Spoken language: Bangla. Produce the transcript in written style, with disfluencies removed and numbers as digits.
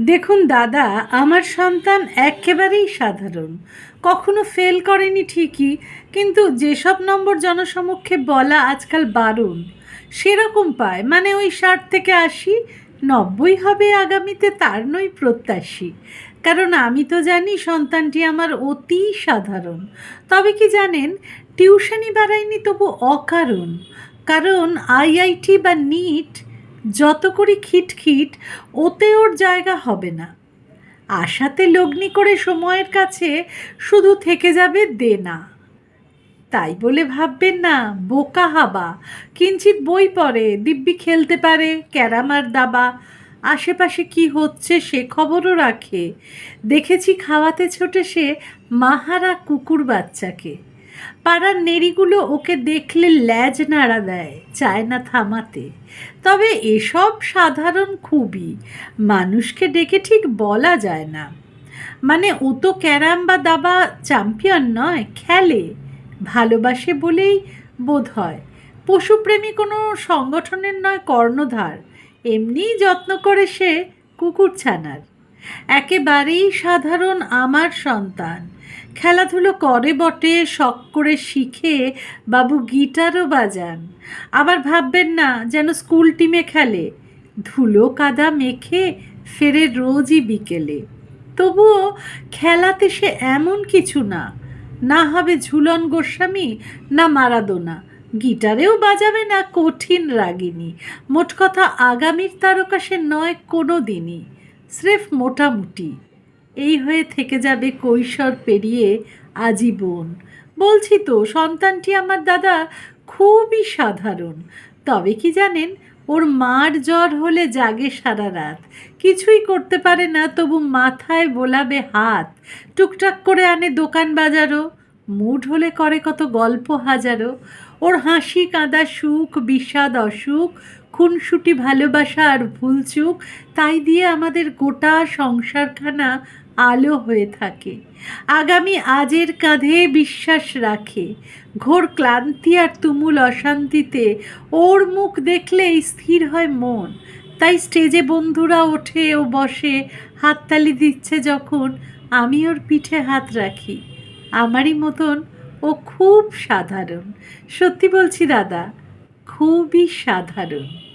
দেখুন দাদা, আমার সন্তান একেবারেই সাধারণ। কখনো ফেল করেনি ঠিকই, কিন্তু যেসব নম্বর জনসমক্ষে বলা আজকাল বারণ, সেরকম পায়। মানে ওই 60 থেকে 80, 90 হবে আগামীতে তার নই প্রত্যাশী। কারণ আমি তো জানি সন্তানটি আমার অতি সাধারণ। তবে কি জানেন, টিউশনি বাড়ায়নি তবু অকারণ। কারণ আইআইটি বা নিট যত করি খিটখিট, ওতে ওর জায়গা হবে না। আশাতে লগ্নি করে সময়ের কাছে শুধু থেকে যাবে দেনা। তাই বলে ভাববেন না বোকা হাবা, কিঞ্চিৎ বই পড়ে, দিব্যি খেলতে পারে ক্যারাম আর দাবা, আশেপাশে কি হচ্ছে সে খবরও রাখে। দেখেছি খাওয়াতে ছোটে সে মাহারা কুকুর বাচ্চাকে। পাড়ার নেড়িগুলো ওকে দেখলে ল্যাজ নাড়া দেয়, চায় না থামাতে। তবে এসব সাধারণ খুবই, মানুষকে ডেকে ঠিক বলা যায় না। মানে ও তো ক্যারাম বা দাবা চ্যাম্পিয়ন নয়, খেলে, ভালোবাসে বলেই বোধ হয়। পশুপ্রেমী কোনো সংগঠনের নয় কর্ণধার, এমনিই যত্ন করে সে কুকুরছানার। একেবারেই সাধারণ আমার সন্তান। খেলাধুলো করে বটে, শখ করে শিখে বাবু গিটারও বাজান। আবার ভাববেন না যেন স্কুল টিমে খেলে, ধুলো কাদা মেখে ফেরে রোজই বিকেলে। তবুও খেলাতে সে এমন কিছু না, না হবে ঝুলন গোস্বামী, না মারাদোনা। গিটারেও বাজাবে না কঠিন রাগিনী। মোট কথা আগামীর তারকা সে নয় কোনো দিনই, স্রেফ মোটামুটি। এই হয়ে থেকে যাবে কৈশোর পেরিয়ে আজীবন। বলছি তো সন্তানটি আমার দাদা খুবই সাধারণ। তবে কি জানেন, ওর মার জ্বর হলে জাগে সারা রাত, কিছুই করতে পারে না তবু মাথায় বোলাবে হাত। টুকটাক করে আনে দোকান বাজারও, মুড হলে করে কত গল্প হাজারো। ওর হাসি কাঁদা সুখ বিষাদ অসুখ, খুনসুটি ভালোবাসা আর ভুলচুক, তাই দিয়ে আমাদের গোটা সংসারখানা আলো হয়ে থাকে। আগামী আজের কাঁধে বিশ্বাস রাখে। ঘোর ক্লান্তি আর তুমুল অশান্তিতে ওর মুখ দেখলেই স্থির হয় মন। তাই স্টেজে বন্ধুরা ওঠে ও বসে, হাততালি দিচ্ছে যখন, আমি ওর পিঠে হাত রাখি। আমারই মতন ও খুব সাধারণ। সত্যি বলছি দাদা, খুবই সাধারণ।